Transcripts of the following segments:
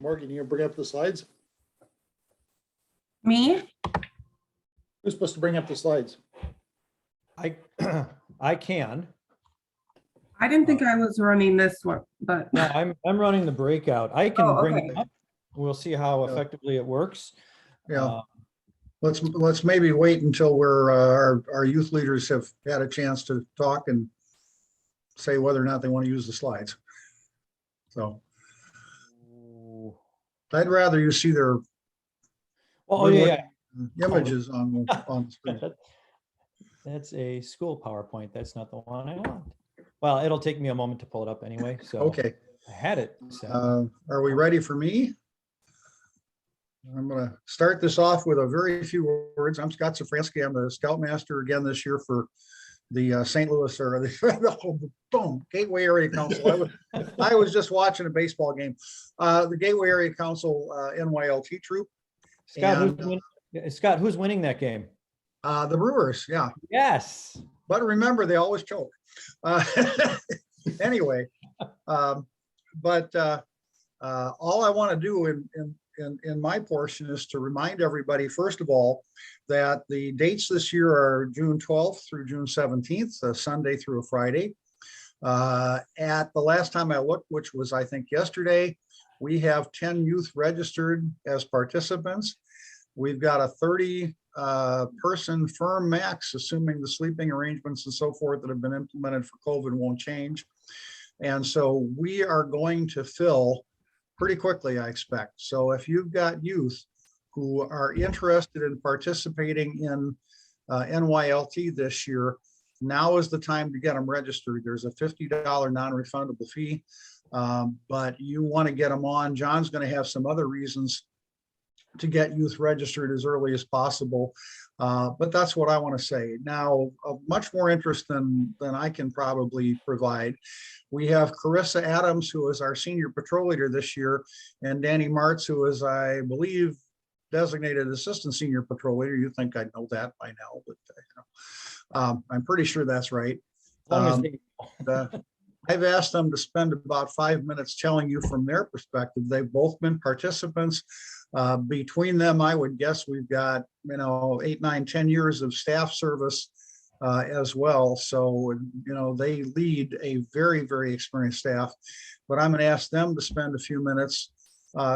Morgan, you gonna bring up the slides? Me? Who's supposed to bring up the slides? I can. I didn't think I was running this one, but No, I'm running the breakout. I can Oh, bring okay. it up. We'll see how Yeah. effectively it works. Yeah. Let's maybe wait until our youth leaders have had a chance to talk and say whether or not they want to use the slides. So I'd rather you see their Oh, yeah. images on the screen. That's a school PowerPoint. That's not the one I want. Well, it'll take me a moment to pull it up anyway. So Okay. I had it. set. Are we ready for me? I'm going to start this off with a very few words. I'm Scott Safransky. I'm the Scoutmaster again this year for the St. Louis or the Gateway Area Council. I was just watching a baseball game. The Gateway Area Council NYLT troop. Scott, who's winning that game? The Brewers, yeah. Yes. But remember, they always choke. Anyway, but all I want to do in my portion is to remind everybody, first of all, that the dates this year are June 12th through June 17th, a Sunday through a Friday. At the last time I looked, which was I think yesterday, we have 10 youth registered as participants. We've got a 30 person firm max, assuming the sleeping arrangements and so forth that have been implemented for COVID won't change. And so we are going to fill pretty quickly, I expect. So if you've got youth who are interested in participating in NYLT this year, now is the time to get them registered. There's a $50 non-refundable fee, but you want to get them on. John's going to have some other reasons to get youth registered as early as possible. But that's what I want to say. Now, of much more interest than I can probably provide, we have Carissa Adams, who is our senior patrol leader this year, and Danny Martz, who is, I believe, designated assistant senior patrol leader. You think I know that by now, but I'm pretty sure that's right. I've asked them to spend about 5 minutes telling you from their perspective. They've both been participants. Between them, I would guess we've got 8, 9, 10 years of staff service as well. So they lead a very, very experienced staff. But I'm going to ask them to spend a few minutes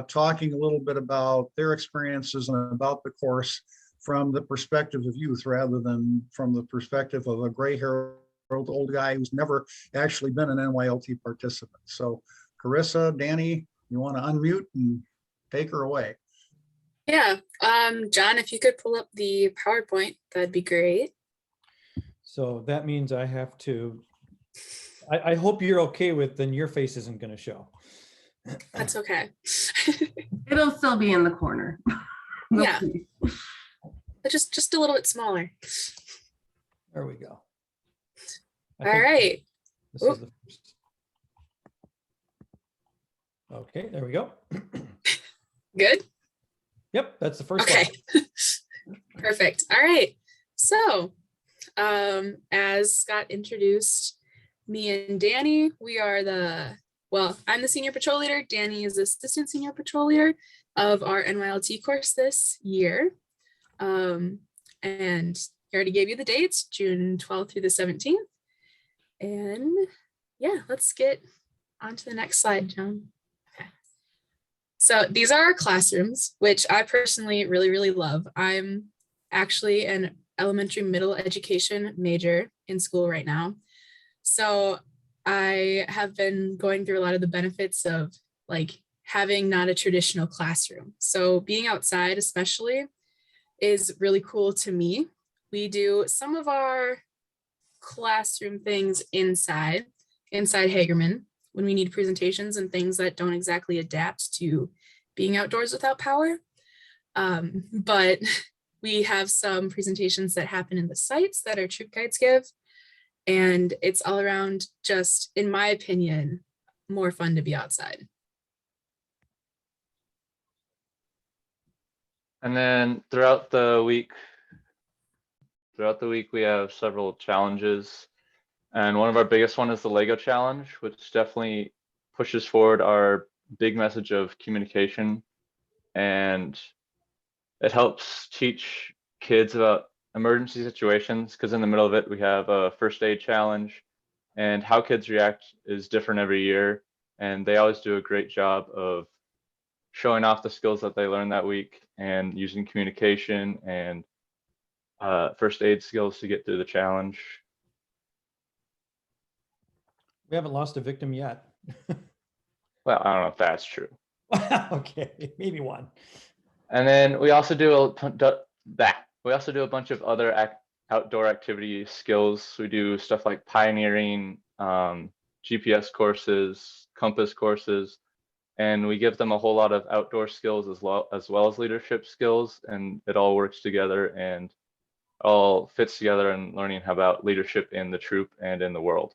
talking a little bit about their experiences and about the course from the perspective of youth rather than from the perspective of a gray-haired old guy who's never actually been an NYLT participant. So Carissa, Danny, you want to unmute and take her away? Yeah, John, if you could pull up the PowerPoint, that'd be great. So that means I have to, I hope you're okay with, then your face isn't going to show. That's okay. it'll still be in the corner. Yeah, but just a little bit smaller. There we go. All right. This is the first. Okay, there we go. Good. Yep, that's the first Okay. Perfect. All right. So, as Scott introduced me and Danny, we are I'm the senior patrol leader. Danny is the assistant senior patrol leader of our NYLT course this year. And he already gave you the dates, June 12th through the 17th. And yeah, let's get on to the next slide, John. Okay. So these are our classrooms, which I personally really, really love. I'm actually an elementary middle education major in school right now. So I have been going through a lot of the benefits of having not a traditional classroom. So being outside especially is really cool to me. We do some of our classroom things inside Hagerman when we need presentations and things that don't exactly adapt to being outdoors without power. But we have some presentations that happen in the sites that our troop guides give. And it's all around just, in my opinion, more fun to be outside. And then throughout the week, we have several challenges. And one of our biggest one is the Lego challenge, which definitely pushes forward our big message of communication, and it helps teach kids about emergency situations, because in the middle of it, we have a first aid challenge, and how kids react is different every year. And they always do a great job of showing off the skills that they learned that week and using communication and first aid skills to get through the challenge. We haven't lost a victim yet. Well, I don't know if that's true. Okay, maybe one. And then we also do a bunch of other outdoor activity skills. We do stuff like pioneering, GPS courses, compass courses, and we give them a whole lot of outdoor skills as well as leadership skills, and it all works together and all fits together in learning about leadership in the troop and in the world.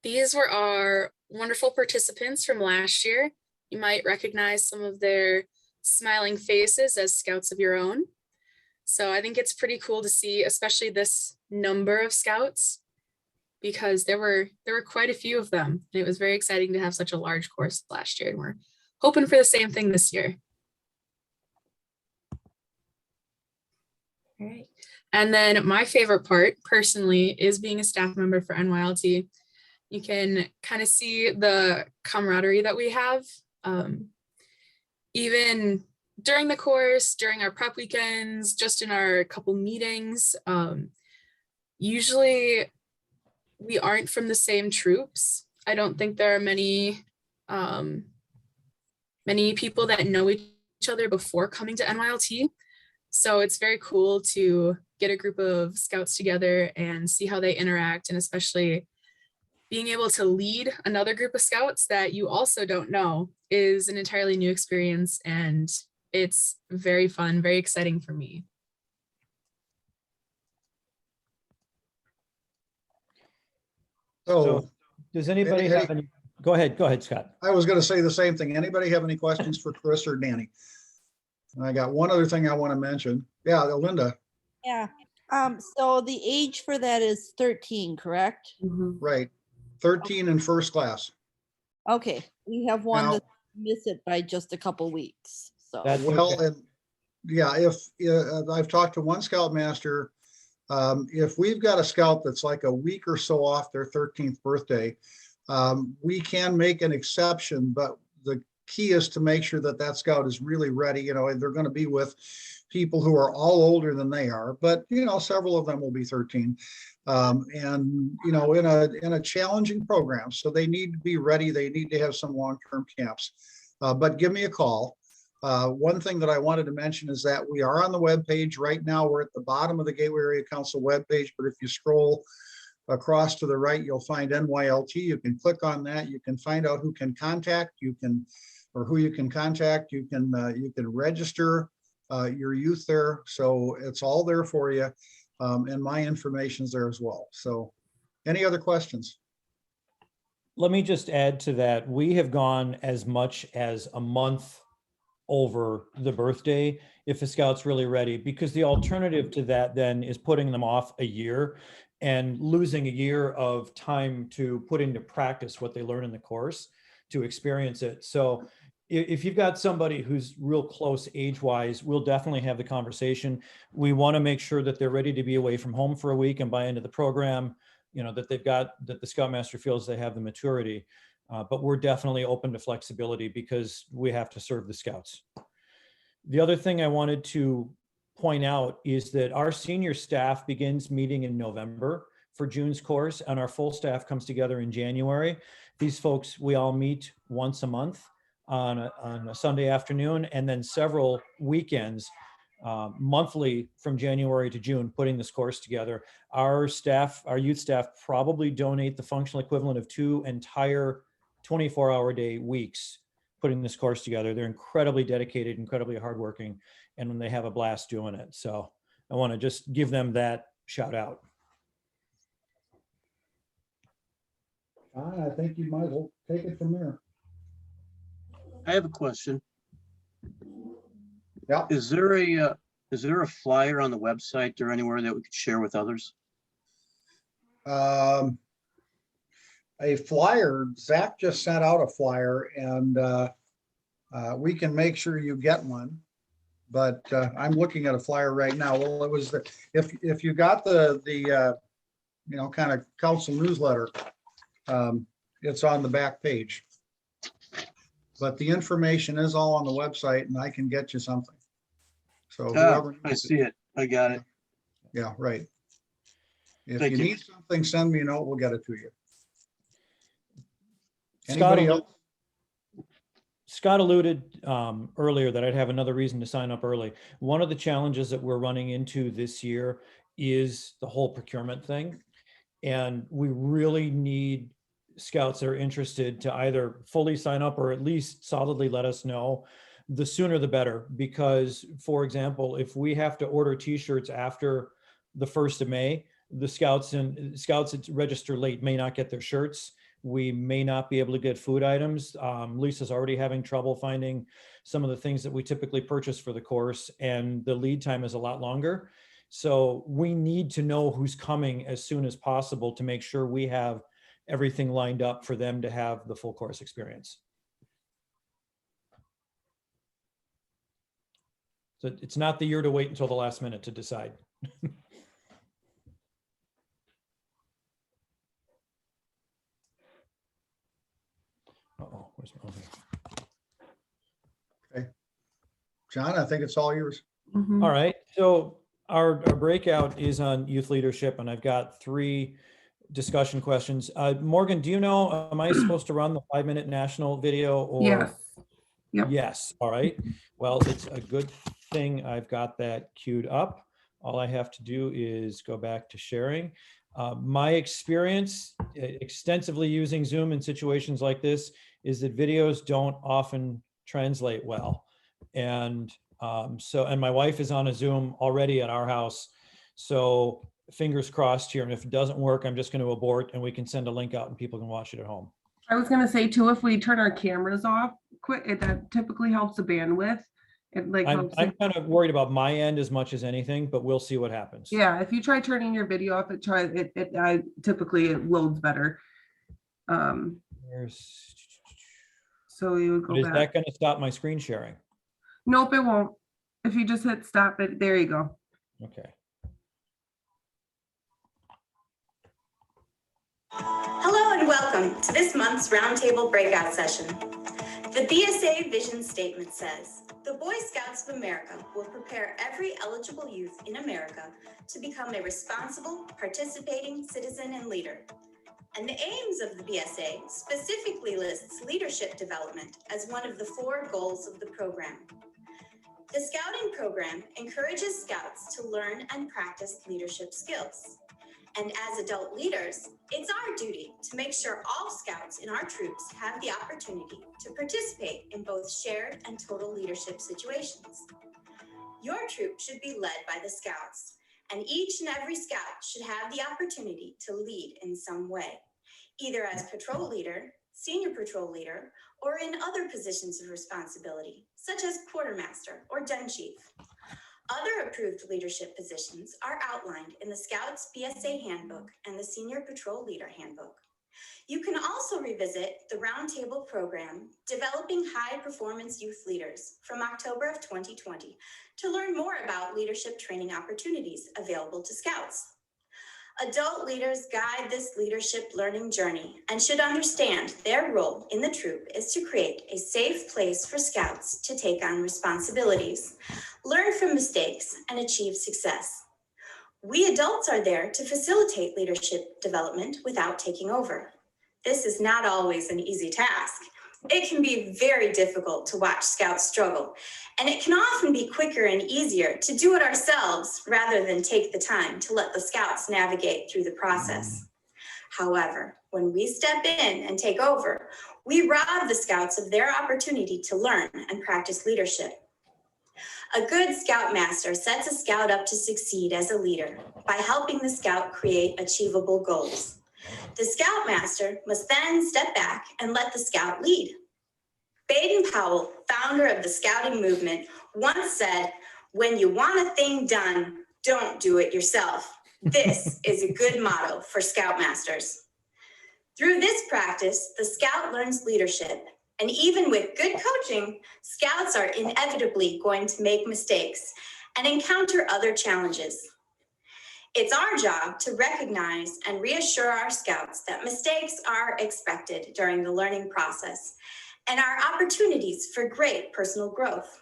These were our wonderful participants from last year. You might recognize some of their smiling faces as scouts of your own. So I think it's pretty cool to see, especially this number of scouts, because there were quite a few of them. And it was very exciting to have such a large course last year, and we're hoping for the same thing this year. All right. And then my favorite part personally is being a staff member for NYLT. You can kind of see the camaraderie that we have. Even during the course, during our prep weekends, just in our couple meetings, usually we aren't from the same troops. I don't think there are many people that know each other before coming to NYLT. So it's very cool to get a group of scouts together and see how they interact, and especially being able to lead another group of scouts that you also don't know is an entirely new experience, and it's very fun, very exciting for me. So does anybody have any? Go ahead, Scott. I was going to say the same thing. Anybody have any questions for Chris or Danny? And I got one other thing I want to mention. Yeah, Linda. Yeah. So the age for that is 13, correct? Right. 13 in first class. Okay. We have one Now- that miss it by just a couple weeks. So That's Well, okay. and yeah, if I've talked to one scoutmaster, if we've got a scout that's like a week or so off their 13th birthday, we can make an exception, but the key is to make sure that that scout is really ready. You know, they're going to be with people who are all older than they are, but you know, several of them will be 13, and you know, in a challenging program, so they need to be ready. They need to have some long-term camps, but give me a call. One thing that I wanted to mention is that we are on the webpage right now. We're at the bottom of the Gateway Area Council webpage, but if you scroll across to the right, you'll find NYLT. You can click on that. You can find out who can contact. You can, or who you can contact. You can register your youth there. So it's all there for you, and my information's there as well. So, any other questions? Let me just add to that. We have gone as much as a month over the birthday if a scout's really ready, because the alternative to that then is putting them off a year and losing a year of time to put into practice what they learn in the course, to experience it. So if you've got somebody who's real close age-wise, we'll definitely have the conversation. We want to make sure that they're ready to be away from home for a week and buy into the program, you know, that that the Scoutmaster feels they have the maturity. But we're definitely open to flexibility because we have to serve the scouts. The other thing I wanted to point out is that our senior staff begins meeting in November for June's course, and our full staff comes together in January. These folks, we all meet once a month on a Sunday afternoon, and then several weekends monthly from January to June, putting this course together. Our youth staff probably donate the functional equivalent of 2 entire 24-hour-a-day weeks putting this course together. They're incredibly dedicated, incredibly hardworking, and when they have a blast doing it. So I want to just give them that shout out. I think you might as well take it from there. I have a question. Yeah. Is there a flyer on the website or anywhere that we could share with others? a flyer. Zach just sent out a flyer, and we can make sure you get one. But I'm looking at a flyer right now. Well, it was if you got the you know, kind of council newsletter, it's on the back page. But the information is all on the website, and I can get you something. So whoever I needs see it. I got it. yeah, right. If Thank you you. need something, send me a note. We'll get it to you. Scott, Anybody else? Scott alluded earlier that I'd have another reason to sign up early. One of the challenges that we're running into this year is the whole procurement thing. And we really need scouts that are interested to either fully sign up or at least solidly let us know. The sooner the better, because for example, if we have to order t-shirts after the 1st of May, the scouts that register late may not get their shirts. We may not be able to get food items. Lisa's already having trouble finding some of the things that we typically purchase for the course, and the lead time is a lot longer. So we need to know who's coming as soon as possible to make sure we have everything lined up for them to have the full course experience. So it's not the year to wait until the last minute to decide. Uh-oh, where's my, okay. John, I think it's all yours. Mhm. All right, so our breakout is on youth leadership, and I've got 3 discussion questions. Morgan, do you know, am I supposed to run the 5-minute national video or? Yes. Yep. Yes, all right. Well, it's a good thing I've got that queued up. All I have to do is go back to sharing. My experience extensively using Zoom in situations like this is that videos don't often translate well. And and my wife is on a Zoom already at our house. So fingers crossed here. And if it doesn't work, I'm just going to abort and we can send a link out and people can watch it at home. I was gonna say too, if we turn our cameras off quick, that typically helps the bandwidth. It like I'm helps kind of worried about my end as much as anything, but we'll see what happens. yeah, if you try turning your video off, typically it loads better. There's, So you would but go is back. that going to stop my screen sharing? Nope, it won't. If you just hit stop it, there you go. Okay. Hello and welcome to this month's Roundtable Breakout session. The BSA vision statement says, the Boy Scouts of America will prepare every eligible youth in America to become a responsible, participating citizen and leader. And the aims of the BSA specifically lists leadership development as one of the 4 goals of the program. The Scouting program encourages Scouts to learn and practice leadership skills. And as adult leaders, it's our duty to make sure all Scouts in our troops have the opportunity to participate in both shared and total leadership situations. Your troop should be led by the Scouts, and each and every Scout should have the opportunity to lead in some way, either as patrol leader, senior patrol leader, or in other positions of responsibility, such as quartermaster or den chief. Other approved leadership positions are outlined in the Scouts BSA Handbook and the Senior Patrol Leader Handbook. You can also revisit the Roundtable program, Developing High Performance Youth Leaders, from October of 2020 to learn more about leadership training opportunities available to Scouts. Adult leaders guide this leadership learning journey and should understand their role in the troop is to create a safe place for Scouts to take on responsibilities, learn from mistakes, and achieve success. We adults are there to facilitate leadership development without taking over. This is not always an easy task. It can be very difficult to watch Scouts struggle, and it can often be quicker and easier to do it ourselves rather than take the time to let the Scouts navigate through the process. However, when we step in and take over, we rob the Scouts of their opportunity to learn and practice leadership. A good Scoutmaster sets a Scout up to succeed as a leader by helping the Scout create achievable goals. The Scoutmaster must then step back and let the Scout lead. Baden-Powell, founder of the Scouting movement, once said, "When you want a thing done, don't do it yourself." This is a good motto for Scoutmasters. Through this practice, the Scout learns leadership. And even with good coaching, Scouts are inevitably going to make mistakes and encounter other challenges. It's our job to recognize and reassure our Scouts that mistakes are expected during the learning process and are opportunities for great personal growth.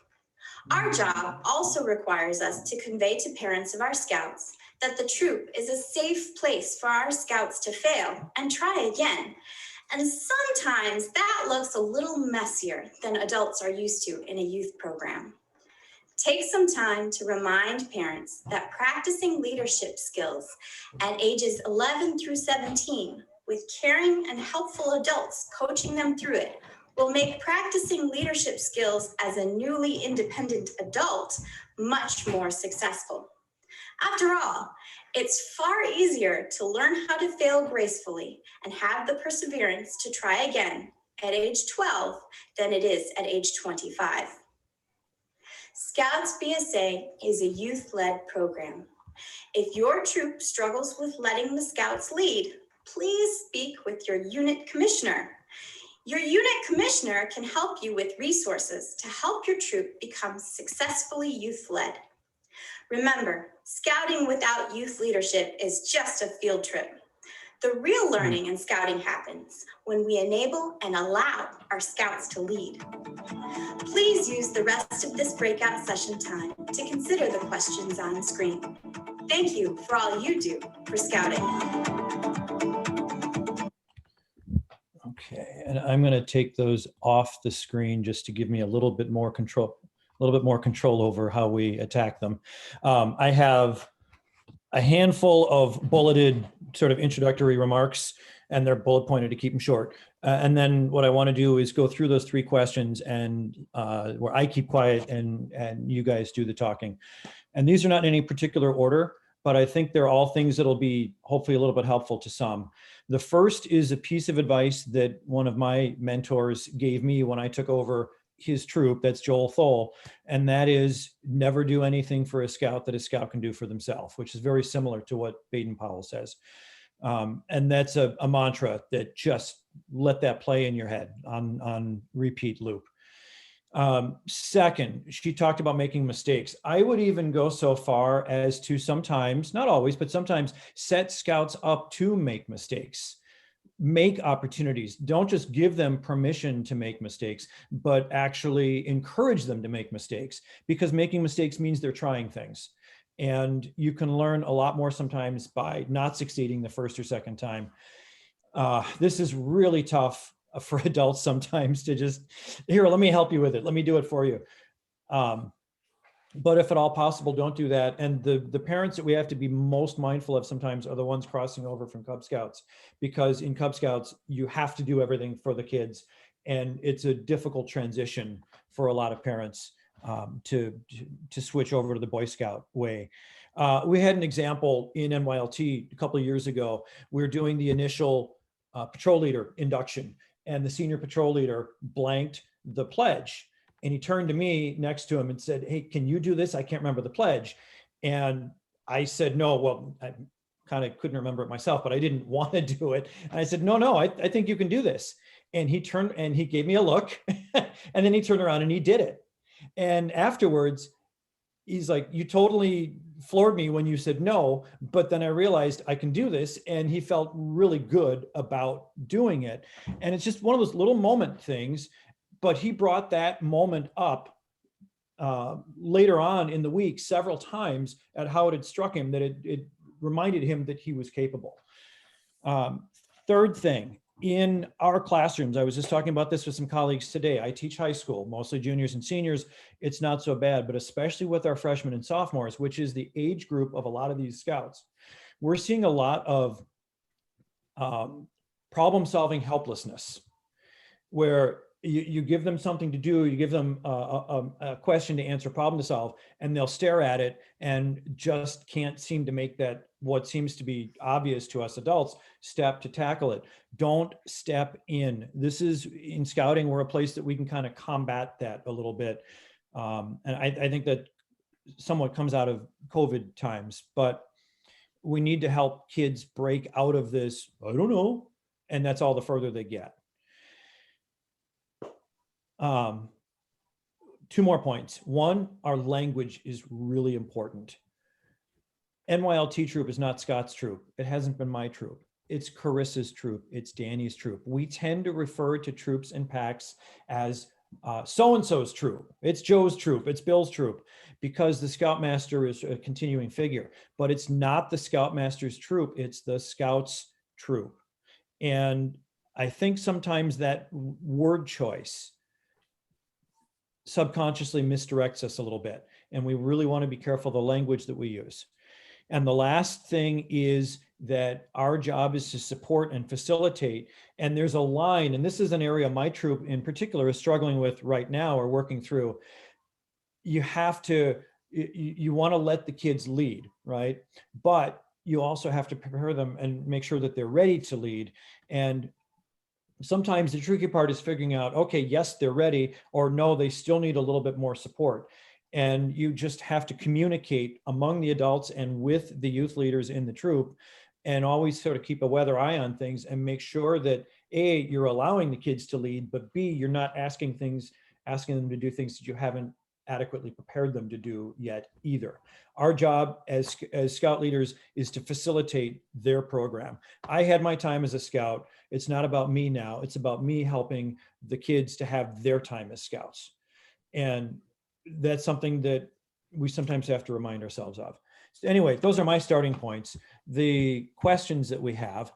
Our job also requires us to convey to parents of our Scouts that the troop is a safe place for our Scouts to fail and try again. And sometimes that looks a little messier than adults are used to in a youth program. Take some time to remind parents that practicing leadership skills at ages 11 through 17 with caring and helpful adults coaching them through it will make practicing leadership skills as a newly independent adult much more successful. After all, it's far easier to learn how to fail gracefully and have the perseverance to try again at age 12 than it is at age 25. Scouts BSA is a youth-led program. If your troop struggles with letting the Scouts lead, please speak with your unit commissioner. Your unit commissioner can help you with resources to help your troop become successfully youth-led. Remember, scouting without youth leadership is just a field trip. The real learning in scouting happens when we enable and allow our Scouts to lead. Please use the rest of this breakout session time to consider the questions on the screen. Thank you for all you do for scouting. Okay, and I'm going to take those off the screen just to give me a little bit more control over how we attack them. I have a handful of bulleted sort of introductory remarks, and they're bullet pointed to keep them short. And then what I want to do is go through those 3 questions and where I keep quiet and you guys do the talking. And these are not in any particular order, but I think they're all things that'll be hopefully a little bit helpful to some. The first is a piece of advice that one of my mentors gave me when I took over his troop, that's Joel Thole, and that is never do anything for a Scout that a Scout can do for themselves, which is very similar to what Baden-Powell says. And that's a mantra that just let that play in your head on repeat loop. Second, she talked about making mistakes. I would even go so far as to sometimes, not always, but sometimes set Scouts up to make mistakes. Make opportunities. Don't just give them permission to make mistakes, but actually encourage them to make mistakes, because making mistakes means they're trying things. And you can learn a lot more sometimes by not succeeding the first or second time. This is really tough for adults sometimes to just, here, let me help you with it. Let me do it for you. But if at all possible, don't do that. And the parents that we have to be most mindful of sometimes are the ones crossing over from Cub Scouts, because in Cub Scouts, you have to do everything for the kids. And it's a difficult transition for a lot of parents to switch over to the Boy Scout way. We had an example in NYLT a couple of years ago. We were doing the initial patrol leader induction, and the senior patrol leader blanked the pledge. And he turned to me next to him and said, "Hey, can you do this? I can't remember the pledge." And I said, "No." Well, I kind of couldn't remember it myself, but I didn't want to do it. And I said, no, I think you can do this. And he turned and he gave me a look and then he turned around and he did it. And afterwards, he's like, "You totally floored me when you said no, but then I realized I can do this." And he felt really good about doing it. And it's just one of those little moment things. But he brought that moment up later on in the week several times at how it had struck him, that it reminded him that he was capable. Third thing, in our classrooms, I was just talking about this with some colleagues today. I teach high school, mostly juniors and seniors. It's not so bad, but especially with our freshmen and sophomores, which is the age group of a lot of these Scouts, we're seeing a lot of problem-solving helplessness, where you give them something to do, you give them a question to answer, problem to solve, and they'll stare at it and just can't seem to make that, what seems to be obvious to us adults, step to tackle it. Don't step in. This is, in scouting, we're a place that we can kind of combat that a little bit. And I think that somewhat comes out of COVID times, but we need to help kids break out of this, I don't know, And that's all the further they get. Two more points. One, our language is really important. NYLT troop is not Scott's troop. It hasn't been my troop. It's Carissa's troop. It's Danny's troop. We tend to refer to troops and packs as so-and-so's troop. It's Joe's troop. It's Bill's troop, because the Scoutmaster is a continuing figure, but it's not the Scoutmaster's troop. It's the Scouts troop. And I think sometimes that word choice subconsciously misdirects us a little bit. And we really want to be careful of the language that we use. And the last thing is that our job is to support and facilitate. And there's a line, and this is an area my troop in particular is struggling with right now or working through. You want to let the kids lead, right? But you also have to prepare them and make sure that they're ready to lead. And sometimes the tricky part is figuring out, okay, yes, they're ready, or no, they still need a little bit more support. And you just have to communicate among the adults and with the youth leaders in the troop, and always sort of keep a weather eye on things and make sure that A, you're allowing the kids to lead, but B, you're not asking them to do things that you haven't adequately prepared them to do yet either. Our job as scout leaders is to facilitate their program. I had my time as a scout. It's not about me now. It's about me helping the kids to have their time as scouts. And that's something that we sometimes have to remind ourselves of. So anyway, those are my starting points. The questions that we have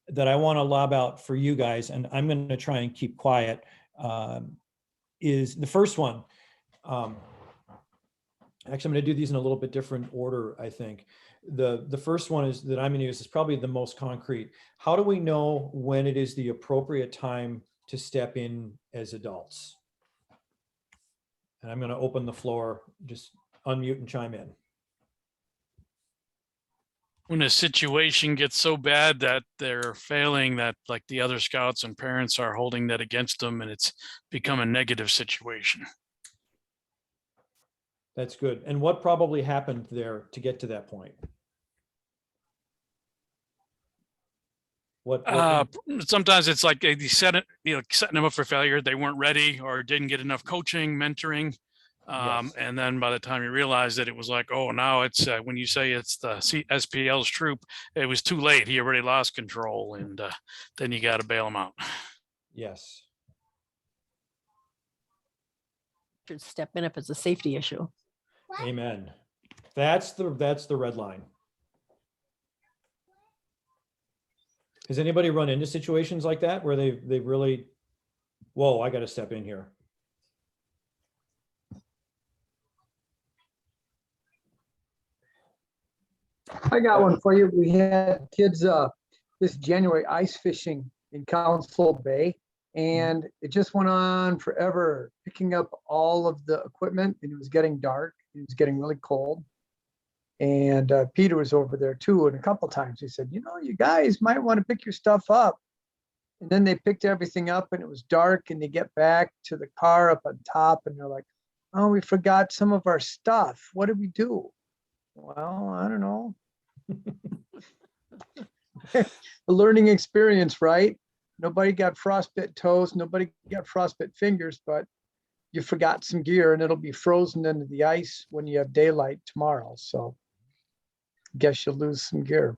that I want to lob out for you guys, and I'm going to try and keep quiet, is the first one. Actually, I'm going to do these in a little bit different order, I think. The first one is that I'm going to use is probably the most concrete. How do we know when it is the appropriate time to step in as adults? And I'm going to open the floor, just unmute and chime in. When a situation gets so bad that they're failing, that like the other scouts and parents are holding that against them, and it's become a negative situation. That's good. And what probably happened there to get to that point? What sometimes it's like they set it, setting them up for failure. They weren't ready or didn't get enough coaching, mentoring. Yes. And then by the time you realize that, it was like, oh, now it's when you say it's the SPL's troop, it was too late. He already lost control, and then you got to bail him out. Yes. Should step in if it's a safety issue. Amen. That's the red line. Has anybody run into situations like that where they've really, whoa, I got to step in here? I got one for you. We had kids this January ice fishing in Council Bay, and it just went on forever, picking up all of the equipment, and it was getting dark. It was getting really cold. And Peter was over there too, and a couple times he said, you guys might want to pick your stuff up. And then they picked everything up, and it was dark, and they get back to the car up on top, and they're like, oh, we forgot some of our stuff. What did we do? Well, I don't know. A learning experience, right? Nobody got frostbite toes, nobody got frostbite fingers, but you forgot some gear, and it'll be frozen into the ice when you have daylight tomorrow. So guess you'll lose some gear.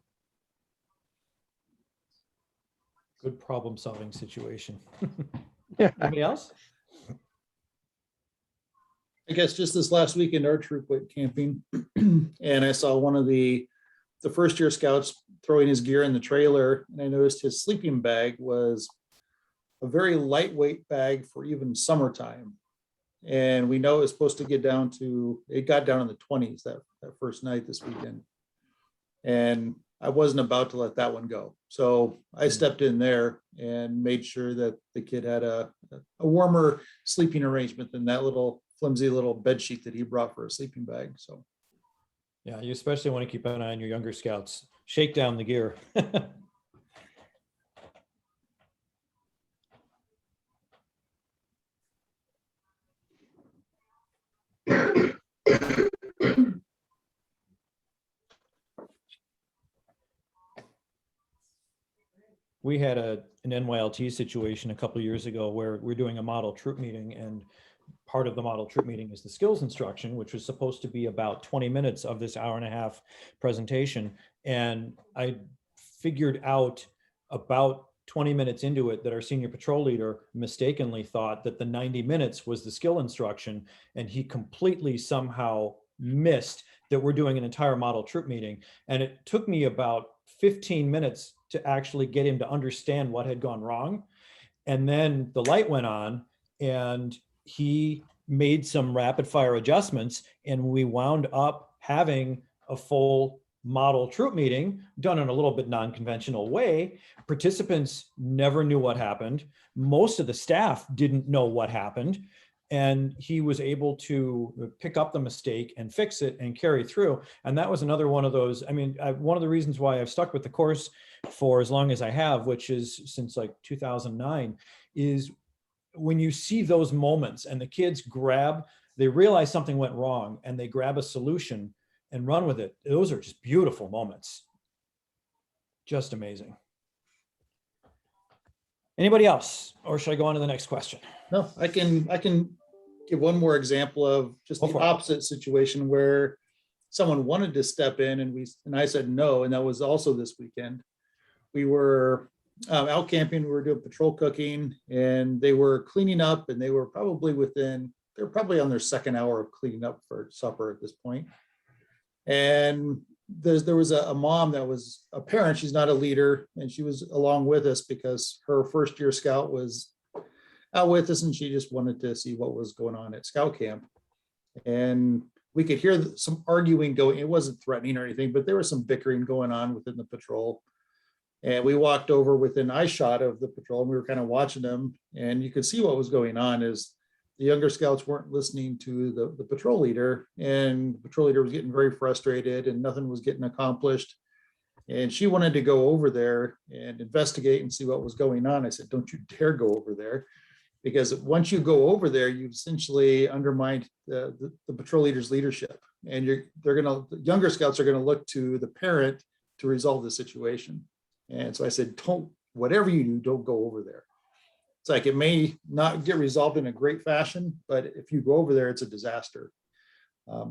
Good problem solving situation. Yeah. Anybody else? I guess just this last weekend, our troop went camping, and I saw one of the first year scouts throwing his gear in the trailer, and I noticed his sleeping bag was a very lightweight bag for even summertime. And we know it was supposed to get down to, it got down in the 20s that first night this weekend. And I wasn't about to let that one go. So I stepped in there and made sure that the kid had a warmer sleeping arrangement than that little flimsy little bed sheet that he brought for a sleeping bag. So yeah, you especially want to keep an eye on your younger scouts. Shake down the gear. We had an NYLT situation a couple of years ago where we're doing a model troop meeting, and part of the model troop meeting is the skills instruction, which was supposed to be about 20 minutes of this hour and a half presentation. And I figured out about 20 minutes into it that our senior patrol leader mistakenly thought that the 90 minutes was the skill instruction, and he completely somehow missed that we're doing an entire model troop meeting. And it took me about 15 minutes to actually get him to understand what had gone wrong. And then the light went on and he made some rapid fire adjustments, and we wound up having a full model troop meeting done in a little bit non-conventional way. Participants never knew what happened. Most of the staff didn't know what happened. And he was able to pick up the mistake and fix it and carry through. And that was another one of those, I mean, one of the reasons why I've stuck with the course for as long as I have, which is since like 2009, is when you see those moments and the kids they realize something went wrong and they grab a solution and run with it. Those are just beautiful moments. Just amazing. Anybody else? Or should I go on to the next question? No, I can give one more example of just the opposite situation where someone wanted to step in and I said no, and that was also this weekend. We were out camping, we were doing patrol cooking, and they were cleaning up, and they were probably on their second hour of cleaning up for supper at this point. And there was a mom that was a parent, she's not a leader, and she was along with us because her first year scout was out with us, and she just wanted to see what was going on at scout camp. And we could hear some arguing going. It wasn't threatening or anything, but there was some bickering going on within the patrol. And we walked over within eye shot of the patrol, and we were kind of watching them, and you could see what was going on is the younger scouts weren't listening to the patrol leader, and the patrol leader was getting very frustrated and nothing was getting accomplished. And she wanted to go over there and investigate and see what was going on. I said, don't you dare go over there, because once you go over there, you've essentially undermined the patrol leader's leadership. And the younger scouts are going to look to the parent to resolve the situation. And so I said, whatever you do, don't go over there. It's like, it may not get resolved in a great fashion, but if you go over there, it's a disaster.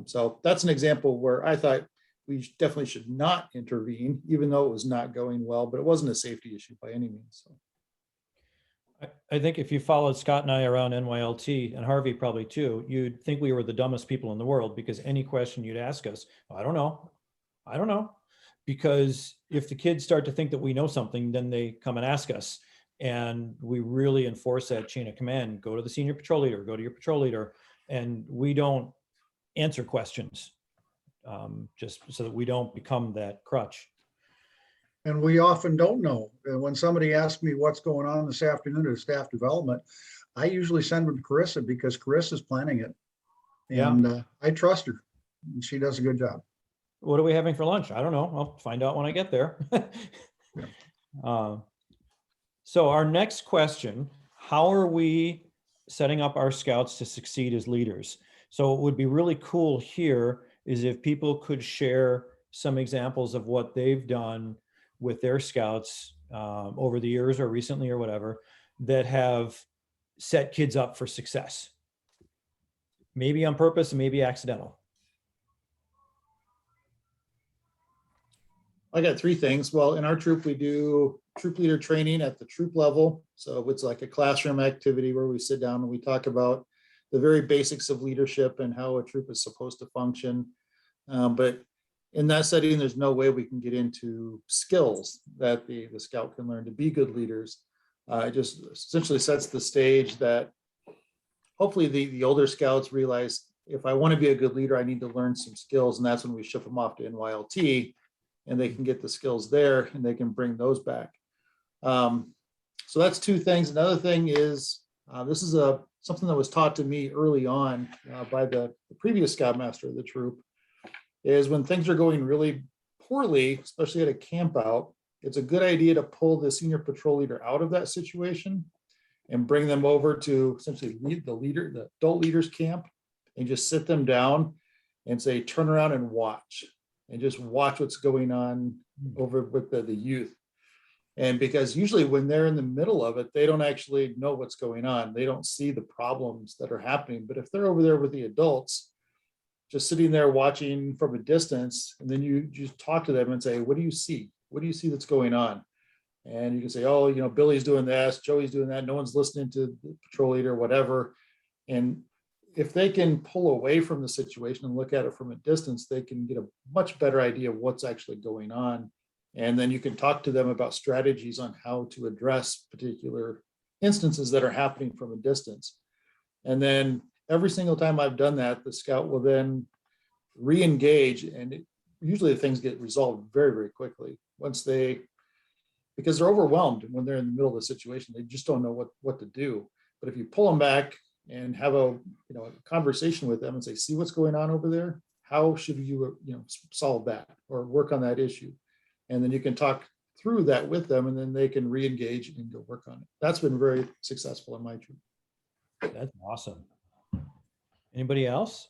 So that's an example where I thought we definitely should not intervene, even though it was not going well, but it wasn't a safety issue by any means. So. I think if you followed Scott and I around NYLT, and Harvey probably too, you'd think we were the dumbest people in the world, because any question you'd ask us, I don't know. Because if the kids start to think that we know something, then they come and ask us. And we really enforce that chain of command. Go to the senior patrol leader, go to your patrol leader. And we don't answer questions, just so that we don't become that crutch. And we often don't know. And when somebody asks me what's going on this afternoon at staff development, I usually send them to Carissa, because Carissa's planning it. And I trust her, and she does a good job. What are we having for lunch? I don't know. I'll find out when I get there. So our next question, how are we setting up our scouts to succeed as leaders? So what would be really cool here is if people could share some examples of what they've done with their scouts over the years or recently or whatever, that have set kids up for success. Maybe on purpose, maybe accidental. I got three things. Well, in our troop, we do troop leader training at the troop level. So it's like a classroom activity where we sit down and we talk about the very basics of leadership and how a troop is supposed to function. But in that setting, there's no way we can get into skills that the scout can learn to be good leaders. It just essentially sets the stage that hopefully the older scouts realize, if I want to be a good leader, I need to learn some skills. And that's when we ship them off to NYLT, and they can get the skills there and they can bring those back. So that's two things. Another thing is, this is something that was taught to me early on by the previous scoutmaster of the troop, is when things are going really poorly, especially at a camp out, it's a good idea to pull the senior patrol leader out of that situation and bring them over to essentially the adult leaders camp, and just sit them down and say, turn around and watch. And just watch what's going on over with the youth. And because usually when they're in the middle of it, they don't actually know what's going on. They don't see the problems that are happening. But if they're over there with the adults, just sitting there watching from a distance, and then you just talk to them and say, what do you see? What do you see that's going on? And you can say, oh, you know, Billy's doing this, Joey's doing that. No one's listening to the patrol leader, whatever. And if they can pull away from the situation and look at it from a distance, they can get a much better idea of what's actually going on. And then you can talk to them about strategies on how to address particular instances that are happening from a distance. And then every single time I've done that, the scout will then re-engage, and usually things get resolved very, very quickly once because they're overwhelmed when they're in the middle of the situation. They just don't know what to do. But if you pull them back and have a conversation with them and say, see what's going on over there, how should you solve that or work on that issue? And then you can talk through that with them, and then they can re-engage and go work on it. That's been very successful in my troop. That's awesome. Anybody else?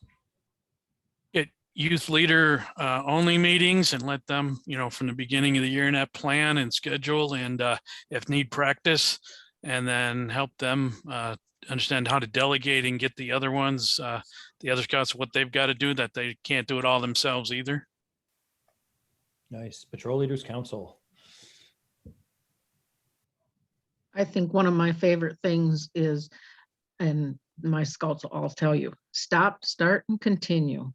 Get youth leader only meetings and let them, from the beginning of the year, in that plan and schedule, and if need, practice, and then help them understand how to delegate and get the other ones, the other scouts, what they've got to do, that they can't do it all themselves either. Nice. Patrol Leaders Council. I think one of my favorite things is, and my scouts will all tell you, stop, start, and continue.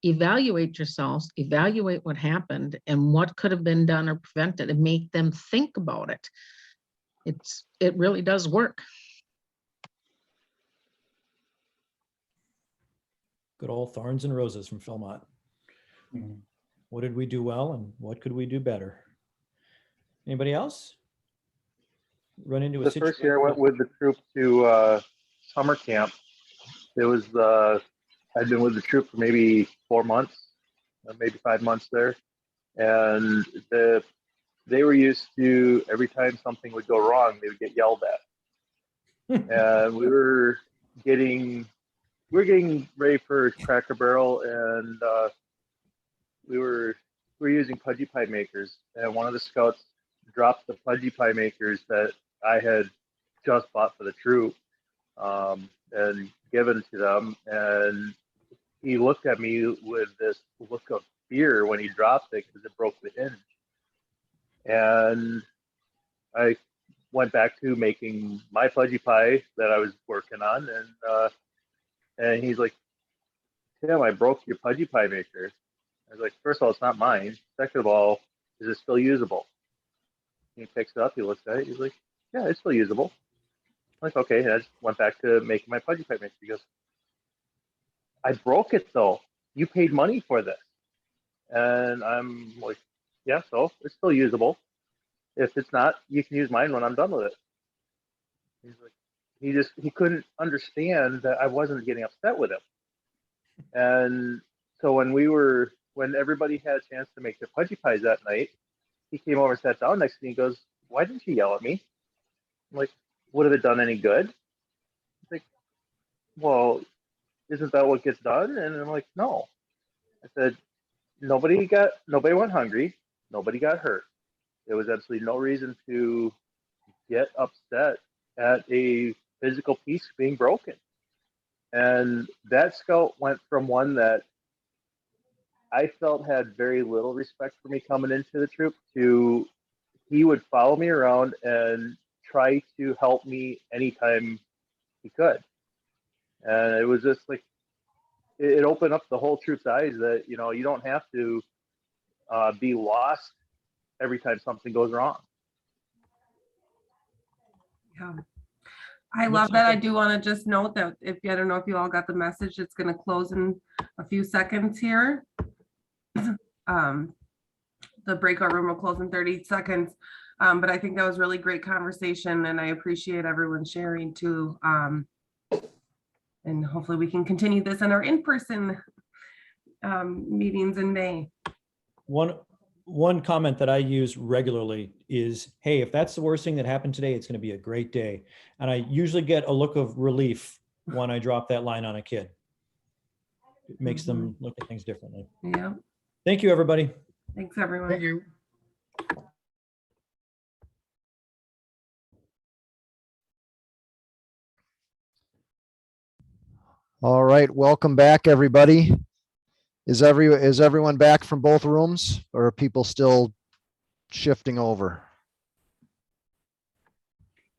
Evaluate yourselves, evaluate what happened and what could have been done or prevented, and make them think about it. It really does work. Good old thorns and roses from Philmont. What did we do well and what could we do better? Anybody else? Run into a The first year I went with the troop to summer camp. It was I'd been with the troop for maybe 4 months, maybe 5 months there, and they were used to every time something would go wrong, they would get yelled at. And we were getting ready for Cracker Barrel, and we were using pudgy pie makers, and one of the scouts dropped the pudgy pie makers that I had just bought for the troop and given to them, and he looked at me with this look of fear when he dropped it because it broke the hinge. And I went back to making my pudgy pie that I was working on, and he's like, Tim, I broke your pudgy pie maker. I was like, first of all, it's not mine. Second of all, is it still usable? He picks it up, he looks at it, he's like, yeah, it's still usable. I'm like, okay, and I just went back to making my pudgy pie mix. He goes, I broke it though. You paid money for this. And I'm like, yeah, so it's still usable. If it's not, you can use mine when I'm done with it. He's like, he couldn't understand that I wasn't getting upset with him. And so when everybody had a chance to make their pudgy pies that night, he came over and sat down next to me and goes, why didn't you yell at me? I'm like, would have it done any good? He's like, well, isn't that what gets done? And I'm like, no. I said, nobody went hungry. Nobody got hurt. There was absolutely no reason to get upset at a physical piece being broken. And that scout went from one that I felt had very little respect for me coming into the troop to he would follow me around and try to help me anytime he could. And it was just like, it opened up the whole troop's eyes that, you don't have to be lost every time something goes wrong. Yeah. I love that. I do want to just note that I don't know if you all got the message, it's going to close in a few seconds here. The breakout room will close in 30 seconds. But I think that was really great conversation, and I appreciate everyone sharing too. And hopefully we can continue this in our in-person meetings in May. One comment that I use regularly is, hey, if that's the worst thing that happened today, it's going to be a great day. And I usually get a look of relief when I drop that line on a kid. It makes them look at things differently. Yeah. Thank you, everybody. Thanks, everyone. Thank you. All right, welcome back, everybody. Is everyone back from both rooms, or are people still shifting over?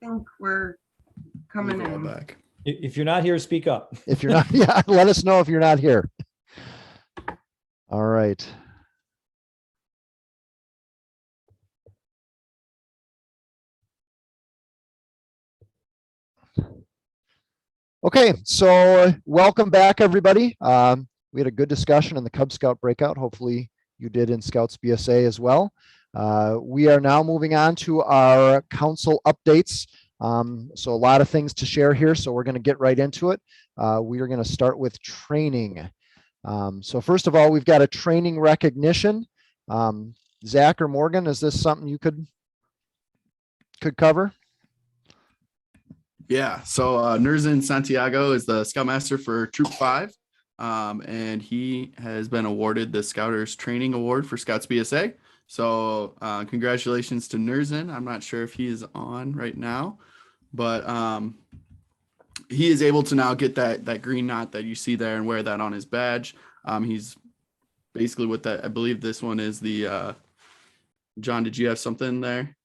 I think we're coming in. I- If you're not here, speak up. If you're not, yeah, let us know if you're not here. All right. Okay, so welcome back, everybody. We had a good discussion in the Cub Scout breakout. Hopefully you did in Scouts BSA as well. We are now moving on to our council updates. So a lot of things to share here, so we're going to get right into it. We are going to start with training. So first of all, we've got a training recognition. Zach or Morgan, is this something you could cover? Yeah, so Nurzin Santiago is the Scoutmaster for Troop 5, and he has been awarded the Scouters Training Award for Scouts BSA. So congratulations to Nurzin. I'm not sure if he is on right now, but he is able to now get that green knot that you see there and wear that on his badge. He's basically with that. I believe this one is the, John, did you have something there?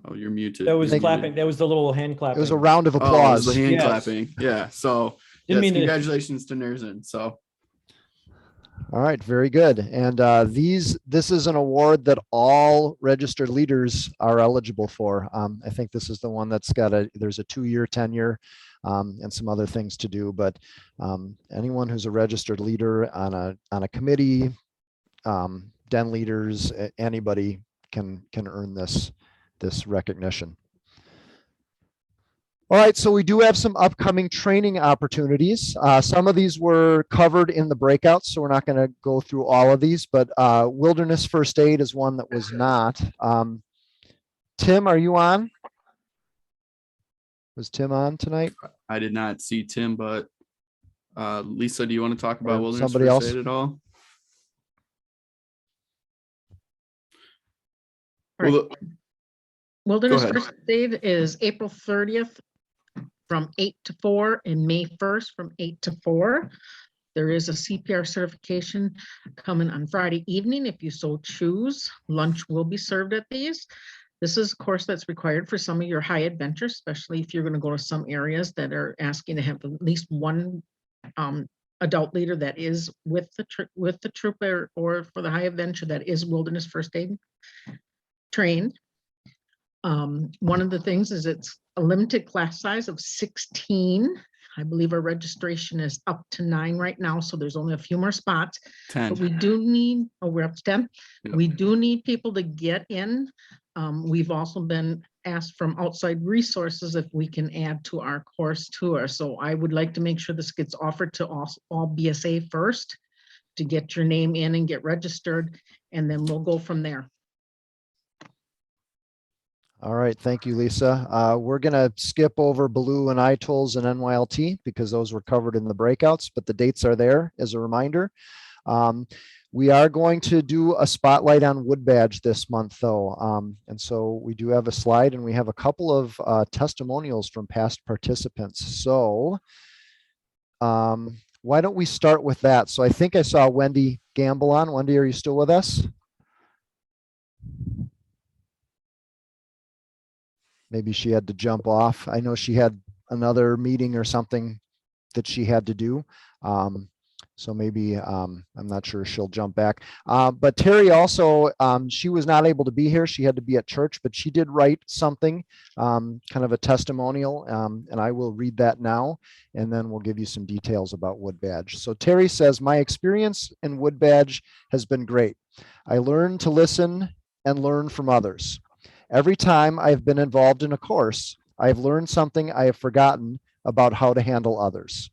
Oh, you're muted. That was You're clapping. muted. That was the little hand clapping. It was a round of Oh, it applause. was the hand Yes. clapping. Yeah. So Didn't yes, mean to- congratulations to Nurzin. So All right, very good. And this is an award that all registered leaders are eligible for. I think this is the one that's got there's a 2-year tenure and some other things to do. But anyone who's a registered leader on a committee, den leaders, anybody can earn this recognition. All right, so we do have some upcoming training opportunities. Some of these were covered in the breakouts, so we're not going to go through all of these, but wilderness first aid is one that was not. Tim, are you on? Was Tim on tonight? I did not see Tim, but Lisa, do you want to talk about Or wilderness somebody first else? aid at all? Right. Well, Wilderness ahead. First Aid is April 30th from 8 to 4 and May 1st from 8 to 4. There is a CPR certification coming on Friday evening if you so choose. Lunch will be served at these. This is a course that's required for some of your high adventures, especially if you're going to go to some areas that are asking to have at least one adult leader that is with the troop or for the high adventure that is wilderness first aid trained. One of the things is it's a limited class size of 16. I believe our registration is up to 9 right now, so there's only a few more spots. 10. But we do need, we're up to 10. Yep. We do need people to get in. We've also been asked from outside resources if we can add to our course tour. So I would like to make sure this gets offered to all BSA first to get your name in and get registered, and then we'll go from there. All right, thank you, Lisa. We're going to skip over Baloo and ITOLS and NYLT because those were covered in the breakouts, but the dates are there as a reminder. We are going to do a spotlight on Wood Badge this month, though. And so we do have a slide and we have a couple of testimonials from past participants. So why don't we start with that? So I think I saw Wendy Gamble on. Wendy, are you still with us? Maybe she had to jump off. I know she had another meeting or something that she had to do. So maybe, I'm not sure she'll jump back. But Terry also, she was not able to be here. She had to be at church, but she did write something, kind of a testimonial, and I will read that now, and then we'll give you some details about Wood Badge. So Terry says, my experience in Wood Badge has been great. I learned to listen and learn from others. Every time I've been involved in a course, I have learned something I have forgotten about how to handle others.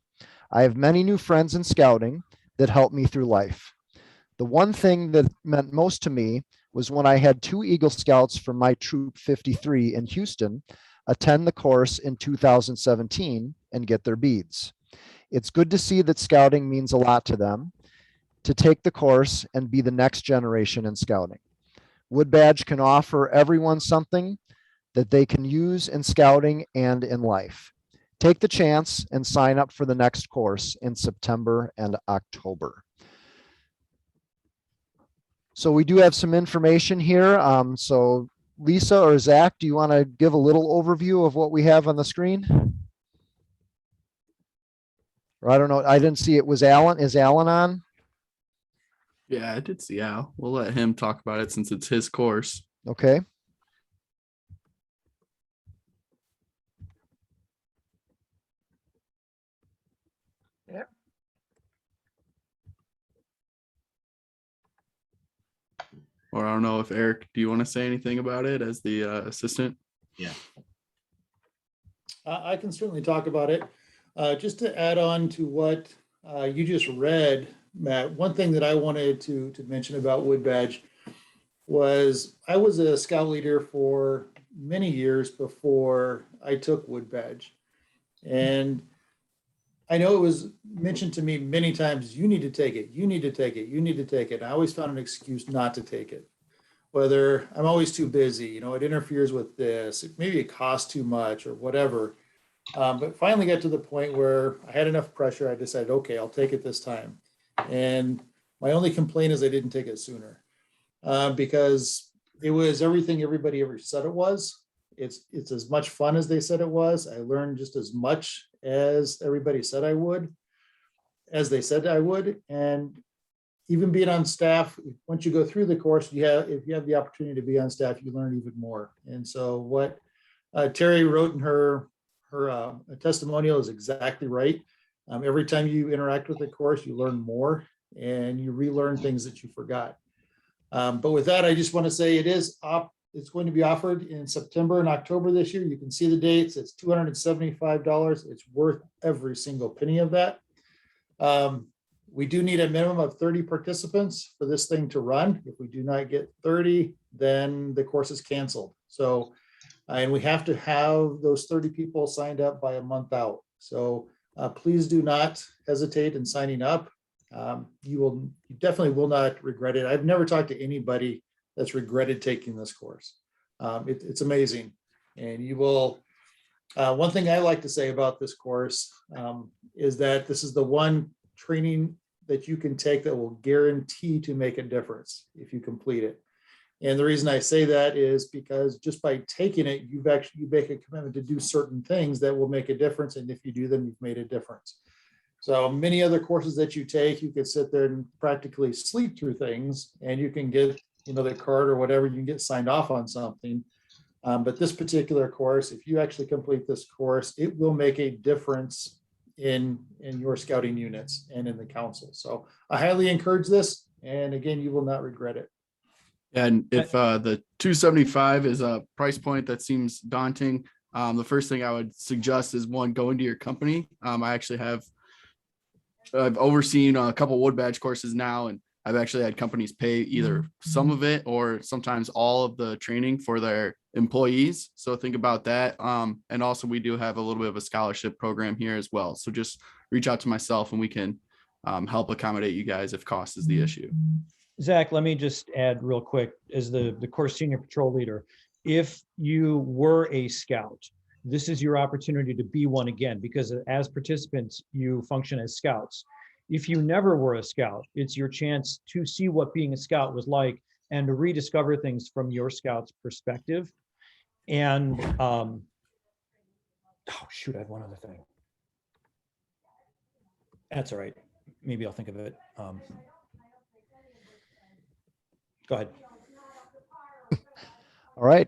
I have many new friends in scouting that help me through life. The one thing that meant most to me was when I had 2 Eagle Scouts from my Troop 53 in Houston attend the course in 2017 and get their beads. It's good to see that scouting means a lot to them, to take the course and be the next generation in scouting. Wood Badge can offer everyone something that they can use in scouting and in life. take the chance and sign up for the next course in September and October. So we do have some information here. So Lisa or Zach, do you want to give a little overview of what we have on the screen? Or I don't know. I didn't see it. Was Alan? Is Alan on? Yeah, I did see Al. We'll let him talk about it since it's his course. Okay. Yeah. Or I don't know if Eric, do you want to say anything about it as the assistant? Yeah. I can certainly talk about it. Just to add on to what you just read, Matt, one thing that I wanted to mention about Wood Badge was I was a scout leader for many years before I took Wood Badge. And I know it was mentioned to me many times, you need to take it, you need to take it, you need to take it. I always found an excuse not to take it. Whether I'm always too busy, you know, it interferes with this, maybe it costs too much or whatever. But finally got to the point where I had enough pressure. I decided, okay, I'll take it this time. And my only complaint is I didn't take it sooner because it was everything everybody ever said it was. It's as much fun as they said it was. I learned just as much as everybody said I would, as they said I would. And even being on staff, once you go through the course, if you have the opportunity to be on staff, you learn even more. And so what Terry wrote in her testimonial is exactly right. Every time you interact with the course, you learn more and you relearn things that you forgot. But with that, I just want to say it's going to be offered in September and October this year. You can see the dates. It's $275. It's worth every single penny of that. We do need a minimum of 30 participants for this thing to run. If we do not get 30, then the course is canceled. So, and we have to have those 30 people signed up by a month out. So please do not hesitate in signing up. You definitely will not regret it. I've never talked to anybody that's regretted taking this course. It's amazing. And you will, one thing I like to say about this course is that this is the one training that you can take that will guarantee to make a difference if you complete it. And the reason I say that is because just by taking it, you make a commitment to do certain things that will make a difference. And if you do them, you've made a difference. So many other courses that you take, you could sit there and practically sleep through things and you can get, you know, the card or whatever, you can get signed off on something. But this particular course, if you actually complete this course, it will make a difference in your scouting units and in the council. So I highly encourage this. And again, you will not regret it. And if the 275 is a price point that seems daunting, the first thing I would suggest is one, go into your company. I've overseen a couple Wood Badge courses now, and I've actually had companies pay either some of it or sometimes all of the training for their employees. So think about that. And also we do have a little bit of a scholarship program here as well. So just reach out to myself and we can help accommodate you guys if cost is the issue. Zach, let me just add real quick as the course senior patrol leader. If you were a scout, this is your opportunity to be one again, because as participants, you function as scouts. If you never were a scout, it's your chance to see what being a scout was like and to rediscover things from your scout's perspective. And, oh shoot, I have one other thing. That's all right. Maybe I'll think of it. Go ahead. All right.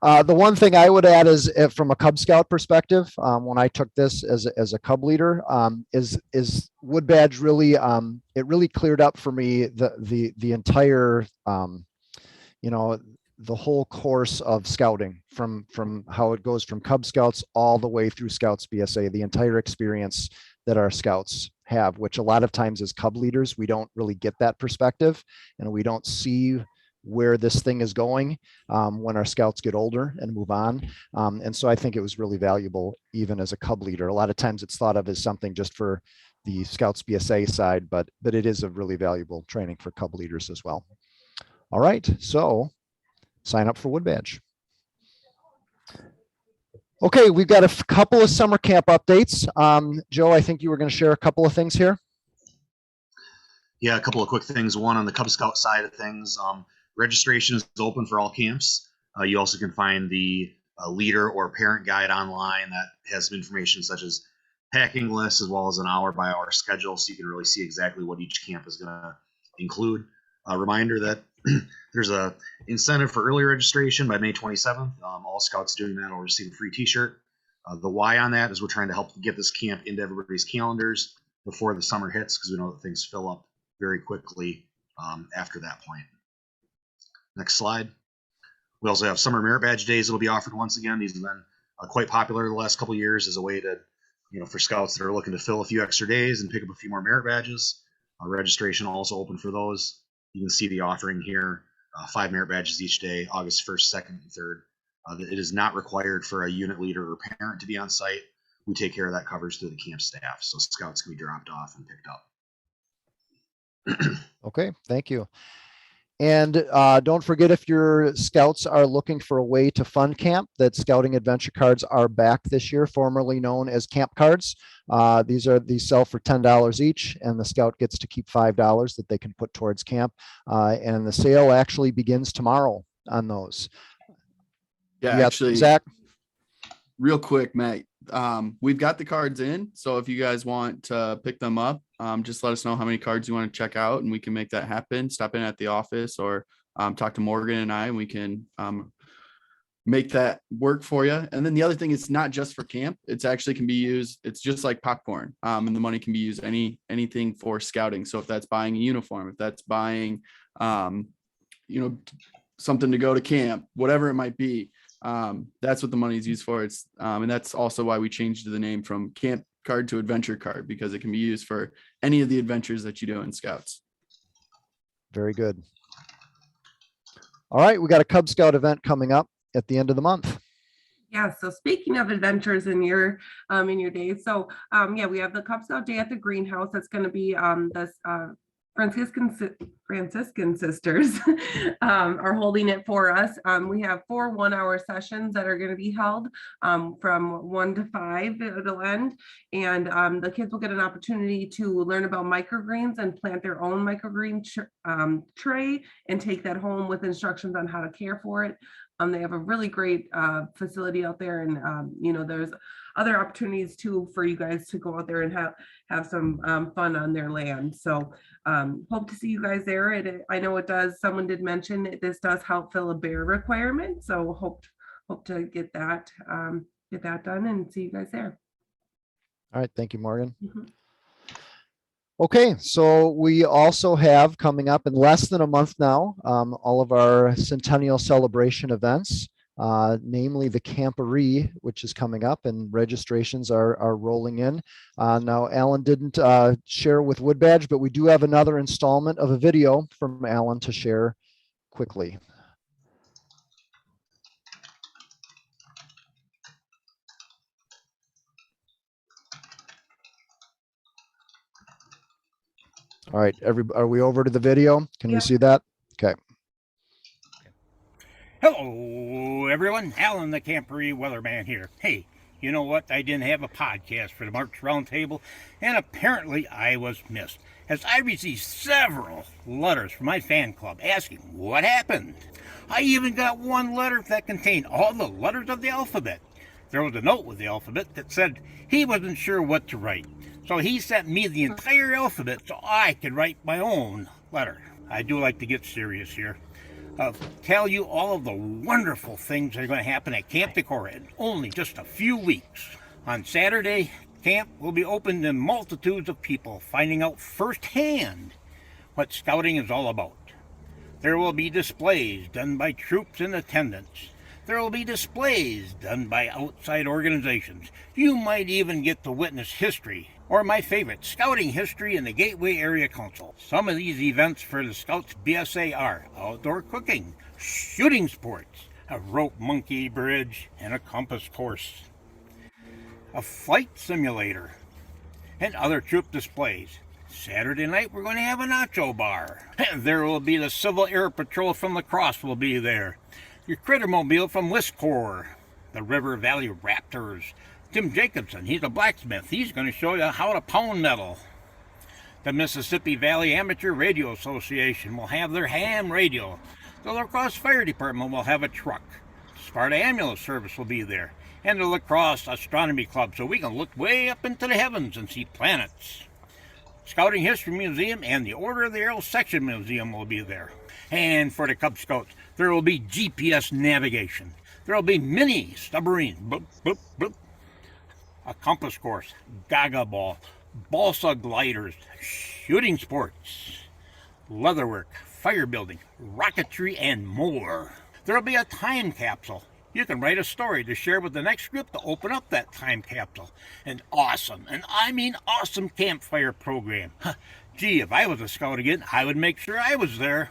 The one thing I would add is from a Cub Scout perspective, when I took this as a Cub leader, is Wood Badge really, it really cleared up for me the entire, you know, the whole course of scouting from how it goes from Cub Scouts all the way through Scouts BSA, the entire experience that our scouts have, which a lot of times as Cub leaders, we don't really get that perspective and we don't see where this thing is going when our scouts get older and move on. And so I think it was really valuable even as a Cub leader. A lot of times it's thought of as something just for the Scouts BSA side, but it is a really valuable training for Cub leaders as well. All right, so sign up for Wood Badge. Okay, we've got a couple of summer camp updates. Joe, I think you were going to share a couple of things here. Yeah, a couple of quick things. One, on the Cub Scout side of things, registration is open for all camps. You also can find the leader or parent guide online that has some information such as packing lists as well as an hour-by-hour schedule, so you can really see exactly what each camp is going to include. A reminder that there's a incentive for early registration by May 27th. All scouts doing that will receive a free t-shirt. The why on that is we're trying to help get this camp into everybody's calendars before the summer hits, because we know that things fill up very quickly after that point. Next slide. We also have summer merit badge days that'll be offered once again. These have been quite popular the last couple of years as a way to, for scouts that are looking to fill a few extra days and pick up a few more merit badges. Registration also open for those. You can see the offering here, 5 merit badges each day, August 1st, 2nd, and 3rd. It is not required for a unit leader or parent to be on site. We take care of that coverage through the camp staff, so scouts can be dropped off and picked up. Okay, thank you. And don't forget, if your scouts are looking for a way to fund camp, that Scouting Adventure Cards are back this year, formerly known as Camp Cards. These sell for $10 each, and the scout gets to keep $5 that they can put towards camp. And the sale actually begins tomorrow on those. Yeah, actually, Zach, real quick, Matt, we've got the cards in, so if you guys want to pick them up, just let us know how many cards you want to check out and we can make that happen. Stop in at the office or talk to Morgan and I, and we can make that work for you. And then the other thing, it's not just for camp. It's actually can be used. It's just like popcorn, and the money can be used anything for scouting. So if that's buying a uniform, if that's buying, something to go to camp, whatever it might be, that's what the money is used for. It's and that's also why we changed the name from Camp Card to Adventure Card, because it can be used for any of the adventures that you do in Scouts. very good. All right, we got a Cub Scout event coming up at the end of the month. Yeah, so speaking of adventures in your day, so yeah, we have the Cub Scout Day at the greenhouse. That's going to be this Franciscan sisters are holding it for us. We have 4 one-hour sessions that are going to be held from 1 to 5. It'll end, and the kids will get an opportunity to learn about microgreens and plant their own microgreen tray and take that home with instructions on how to care for it. They have a really great facility out there, and there's other opportunities too for you guys to go out there and have some fun on their land. So hope to see you guys there. I know it does. Someone did mention this does help fill a bear requirement. So hope to get that done and see you guys there. All right, thank you, Morgan. Mhm. Okay, so we also have coming up in less than a month now, all of our centennial celebration events, namely the Camporee, which is coming up, and registrations are rolling in. Now, Alan didn't share with Wood Badge, but we do have another installment of a video from Alan to share quickly. All right, are we over to the video? Can we see that? Okay. Hello, everyone. Alan the Camporee Weatherman here. Hey, you know what? I didn't have a podcast for the March Roundtable, and apparently I was missed, as I received several letters from my fan club asking what happened. I even got one letter that contained all the letters of the alphabet. There was a note with the alphabet that said he wasn't sure what to write. So he sent me the entire alphabet so I could write my own letter. I do like to get serious here. Tell you all of the wonderful things that are going to happen at Camp Decor in only just a few weeks. On Saturday, camp will be open to multitudes of people finding out firsthand what scouting is all about. There will be displays done by troops in attendance. There will be displays done by outside organizations. You might even get to witness history, or my favorite, scouting history in the Gateway Area Council. Some of these events for the Scouts BSA are outdoor cooking, shooting sports, a rope monkey bridge, and a compass course, a flight simulator, and other troop displays. Saturday night, we're going to have a nacho bar. There will be the Civil Air Patrol from La Crosse will be there. Your Crittermobile from Wiscor, the River Valley Raptors. Tim Jacobson, he's a blacksmith. He's going to show you how to pound metal. The Mississippi Valley Amateur Radio Association will have their ham radio. The La Crosse Fire Department will have a truck. Sparta Ambulance Service will be there. And the La Crosse Astronomy Club, so we can look way up into the heavens and see planets. Scouting History Museum and the Order of the Arrow Section Museum will be there. And for the Cub Scouts, there will be GPS navigation. There will be mini submarines, boop, boop, boop. A compass course, gaga ball, balsa gliders, shooting sports, leatherwork, fire building, rocketry, and more. There will be a time capsule. You can write a story to share with the next group to open up that time capsule. An awesome, and I mean awesome campfire program. Gee, if I was a scout again, I would make sure I was there.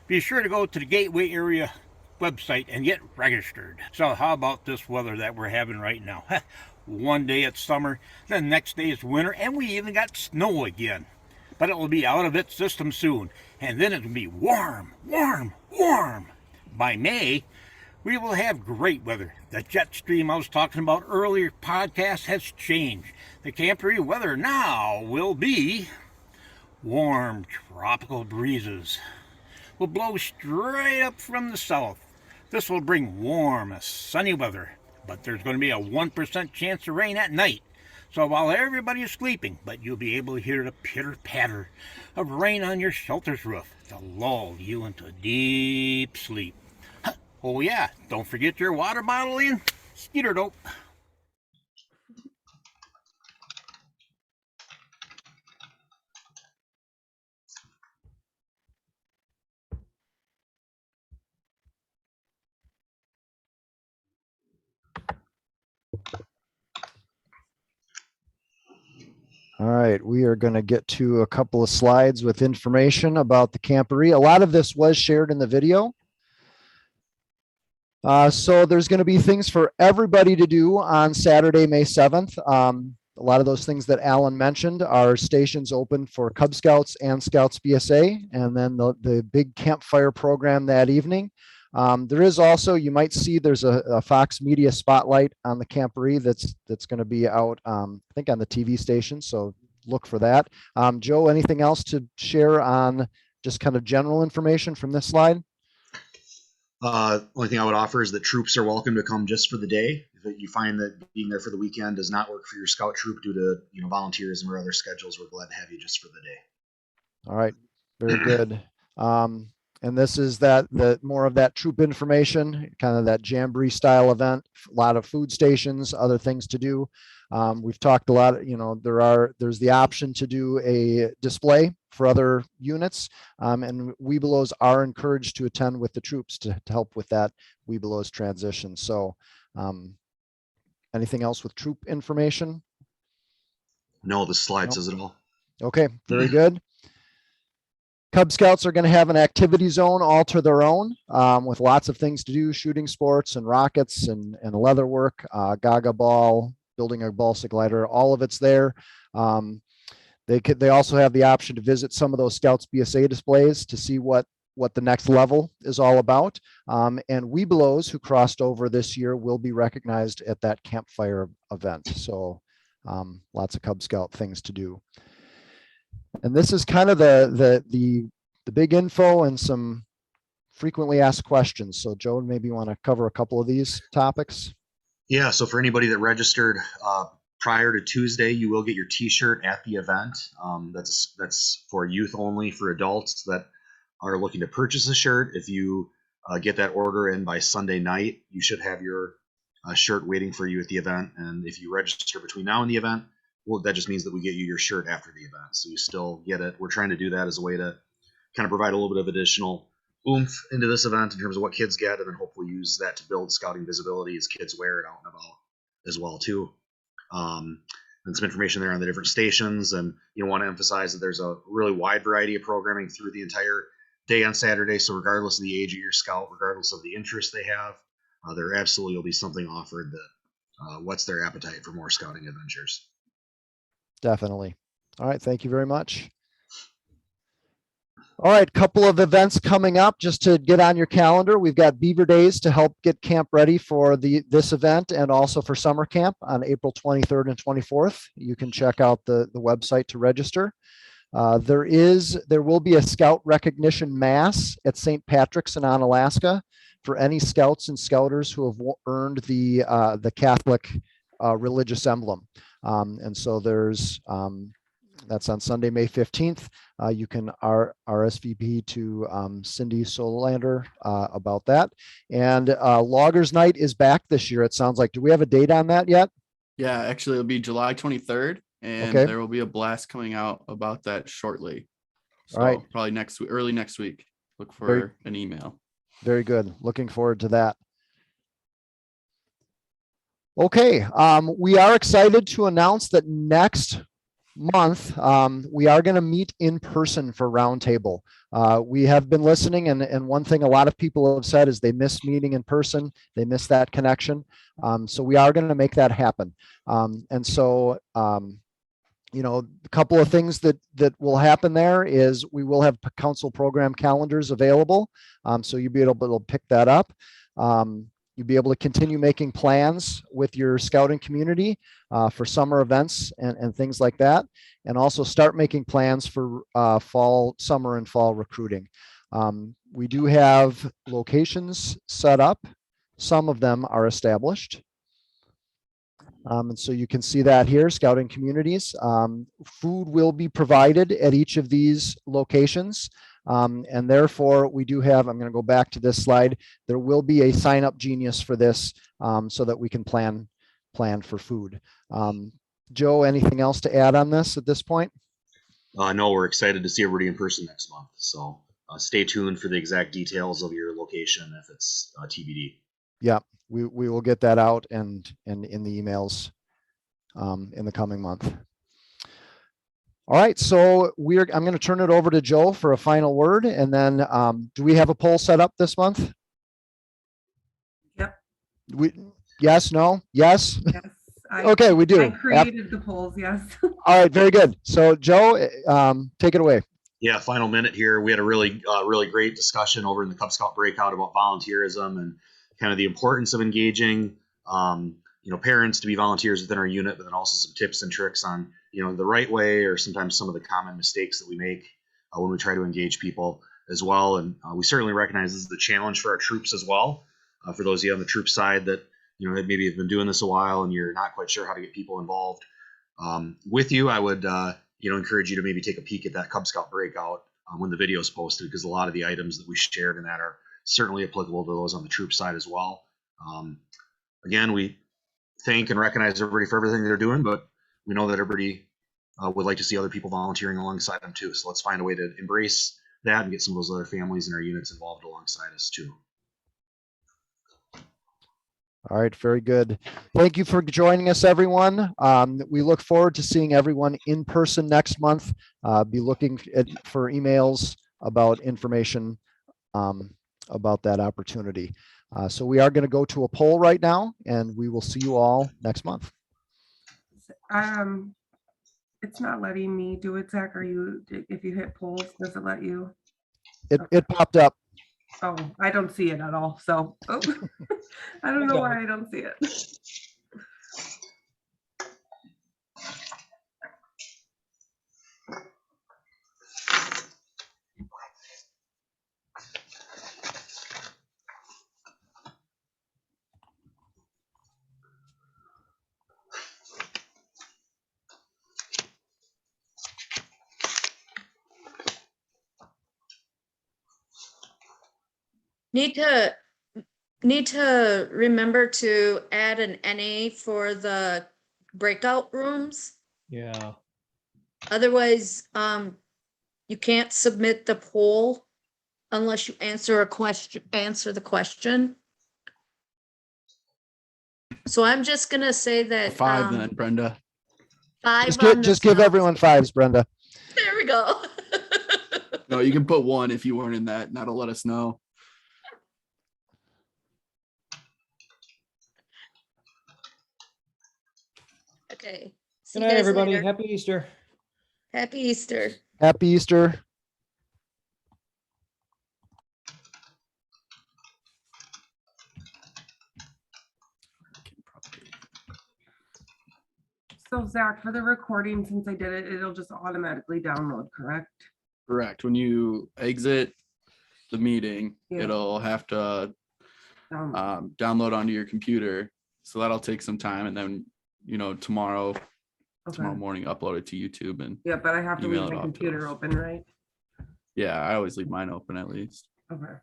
Be sure to go to the Gateway Area website and get registered. So how about this weather that we're having right now? One day it's summer, the next day it's winter, and we even got snow again. But it will be out of its system soon, and then it will be warm, warm, warm. By May, we will have great weather. The jet stream I was talking about earlier podcast has changed. The campery weather now will be warm tropical breezes. Will blow straight up from the south. This will bring warm, sunny weather, but there's going to be a 1% chance of rain at night. So while everybody is sleeping, but you'll be able to hear the pitter-patter of rain on your shelter's roof to lull you into deep sleep. Oh yeah, don't forget your water bottle and skeeter dope. All right, we are going to get to a couple of slides with information about the campery. A lot of this was shared in the video. So there's going to be things for everybody to do on Saturday, May 7th. A lot of those things that Alan mentioned are stations open for Cub Scouts and Scouts BSA, and then the big campfire program that evening. There is also, you might see there's a Fox Media spotlight on the campery that's going to be out, I think on the TV station. So look for that. Joe, anything else to share on just kind of general information from this slide? Only thing I would offer is that troops are welcome to come just for the day. If you find that being there for the weekend does not work for your scout troop due to volunteerism or other schedules, we're glad to have you just for the day. All right, very good. And this is the more of that troop information, kind of that jamboree style event, a lot of food stations, other things to do. We've talked a lot, there's the option to do a display for other units, and Webelos are encouraged to attend with the troops to help with that Webelos transition. So anything else with troop information? No, the slide says it all. Okay, very good. Cub Scouts are going to have an activity zone all to their own, with lots of things to do, shooting sports and rockets and leather work, gaga ball, building a balsa glider, all of it's there. They also have the option to visit some of those Scouts BSA displays to see what the next level is all about. And Webelos, who crossed over this year, will be recognized at that campfire event. So lots of Cub Scout things to do. And this is kind of the big info and some frequently asked questions. So Joe, maybe you want to cover a couple of these topics? Yeah, so for anybody that registered prior to Tuesday, you will get your t-shirt at the event. That's for youth only. For adults that are looking to purchase a shirt, if you get that order in by Sunday night, you should have your shirt waiting for you at the event. And if you register between now and the event, well, that just means that we get you your shirt after the event. So you still get it. We're trying to do that as a way to kind of provide a little bit of additional oomph into this event in terms of what kids get, and then hopefully use that to build scouting visibility as kids wear it out and about as well too. And some information there on the different stations, and want to emphasize that there's a really wide variety of programming through the entire day on Saturday. So regardless of the age of your scout, regardless of the interest they have, there absolutely will be something offered that whets their appetite for more scouting adventures. Definitely. All right. Thank you very much. All right, couple of events coming up just to get on your calendar. We've got Beaver Days to help get camp ready for this event and also for summer camp on April 23rd and 24th. You can check out the website to register. There will be a Scout recognition mass at St. Patrick's in Onalaska for any scouts and scouters who have earned the Catholic religious emblem. And so that's on Sunday, May 15th. You can RSVP to Cindy Solander about that. And Loggers Night is back this year, it sounds like. Do we have a date on that yet? Yeah, actually, it'll be July 23rd, and Okay. there will be a blast coming out about that shortly. So All right. probably next week, early next week. Look for an email. Very good. Looking forward to that. Okay, we are excited to announce that next month we are going to meet in person for Roundtable. We have been listening, and one thing a lot of people have said is they miss meeting in person. They miss that connection. So we are going to make that happen. And so a couple of things that will happen there is we will have council program calendars available. So you'll be able to pick that up. You'll be able to continue making plans with your scouting community for summer events and things like that. And also start making plans for summer and fall recruiting. We do have locations set up. Some of them are established. And so you can see that here, scouting communities. Food will be provided at each of these locations. And therefore we do have, I'm going to go back to this slide. There will be a sign up genius for this so that we can plan for food. Joe, anything else to add on this at this point? No, we're excited to see everybody in person next month. So stay tuned for the exact details of your location if it's TBD. Yeah, we will get that out and in the emails in the coming month. All right, so I'm going to turn it over to Joe for a final word, and then do we have a poll set up this month? Yep. Yes, no, yes. Yes. Okay, we do. I created the polls. Yes. All right, very good. So Joe, take it away. Yeah, final minute here. We had a really great discussion over in the Cub Scout breakout about volunteerism and kind of the importance of engaging parents to be volunteers within our unit, but then also some tips and tricks on the right way, or sometimes some of the common mistakes that we make when we try to engage people as well. And we certainly recognize this is the challenge for our troops as well. For those of you on the troop side that that maybe have been doing this a while and you're not quite sure how to get people involved with you, I would encourage you to maybe take a peek at that Cub Scout breakout when the video is posted, because a lot of the items that we shared in that are certainly applicable to those on the troop side as well. Again, we thank and recognize everybody for everything they're doing, but we know that everybody would like to see other people volunteering alongside them too. So let's find a way to embrace that and get some of those other families in our units involved alongside us too. All right, very good. Thank you for joining us, everyone. We look forward to seeing everyone in person next month. Be looking for emails about information about that opportunity. So we are going to go to a poll right now, and we will see you all next month. It's not letting me do it, Zach. If you hit polls, does it let you? It popped up. Oh, I don't see it at all. So I don't know why I don't see it. Need to remember to add an NA for the breakout rooms. Yeah. Otherwise, you can't submit the poll unless you answer the question. So I'm just gonna say that 5 then, Brenda. 5. Just give everyone 5s, Brenda. There we go. No, you can put 1 if you weren't in that. That'll let us know. Okay. Good night, everybody. Happy Easter. Happy Easter. Happy Easter. So Zach, for the recording, since I did it, it'll just automatically download, correct? Correct. When you exit the meeting, Yeah. it'll have to download onto your computer. So that'll take some time, and then tomorrow morning upload it to YouTube and Yeah, but I have to email leave it my off to computer us. open, right? Yeah, I always leave mine open at least. Okay.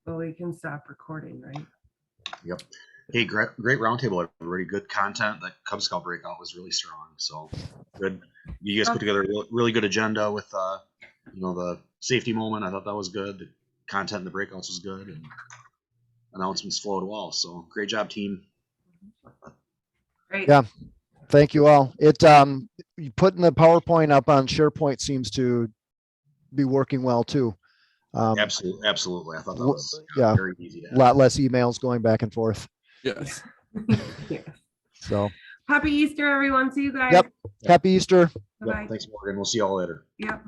Well, we can stop recording, right? Yep. Hey, great roundtable, everybody. Good content. That Cub Scout breakout was really strong. So good. You guys put together a really good agenda with, the safety moment. I thought that was good. The content in the breakouts was good, and announcements flowed well. So great job, team. Great. Yeah. Thank you all. You putting the PowerPoint up on SharePoint seems to be working well too. Absolutely. I thought that was very easy. A lot less emails going back and forth. Yes. Yes. So Happy Easter, everyone. See you guys. yep. Happy Easter. Bye-bye. Thanks, Morgan. We'll see you all later. Yep.